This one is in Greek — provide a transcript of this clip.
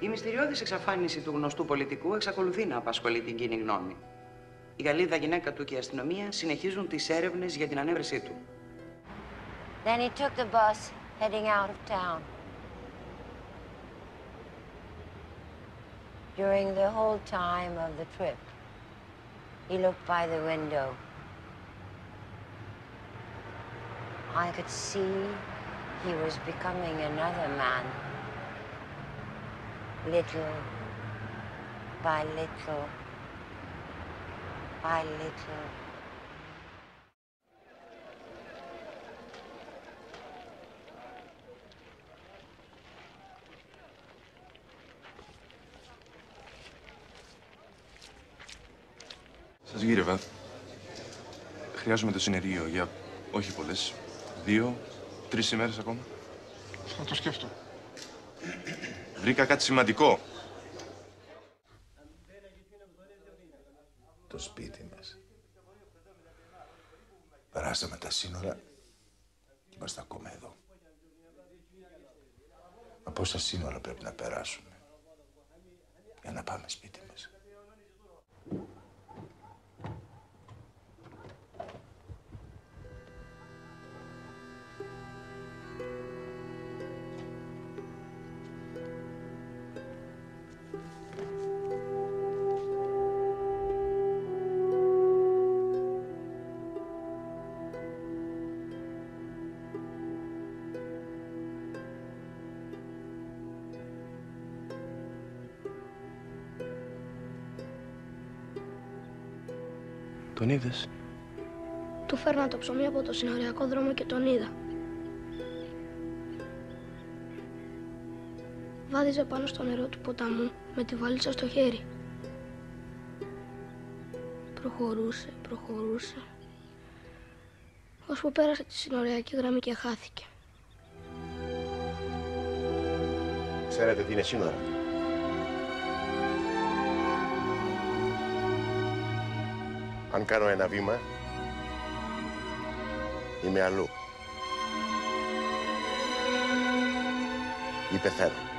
Η μυστηριώδης εξαφάνιση του γνωστού πολιτικού εξακολουθεί να απασχολεί την κοινή γνώμη. Η Γαλλίδα γυναίκα του και η αστυνομία συνεχίζουν τις έρευνες για την ανέβρεσή του. Then he took the bus heading out of town. During the whole time of the trip, he looked by the window. I could see he was becoming another man. Little by little by little. Σας γύρευα. Χρειάζομαι το συνεργείο για όχι πολλές. 2-3 ημέρες ακόμα. Θα το σκέφτω. Βρήκα κάτι σημαντικό. Το σπίτι μας. Περάσαμε τα σύνορα και είμαστε ακόμα εδώ. Μα πόσα σύνορα πρέπει να περάσουμε για να πάμε σπίτι μας. Τον είδες? Του φέρνα το ψωμί από το συνοριακό δρόμο και τον είδα. Βάδιζε πάνω στο νερό του ποταμού με τη βαλίτσα στο χέρι. Προχωρούσε, ώσπου πέρασε τη συνοριακή γραμμή και χάθηκε. Ξέρετε τι είναι σύνορα? Αν κάνω ένα βήμα, είμαι αλλού. Ή πεθαίνω.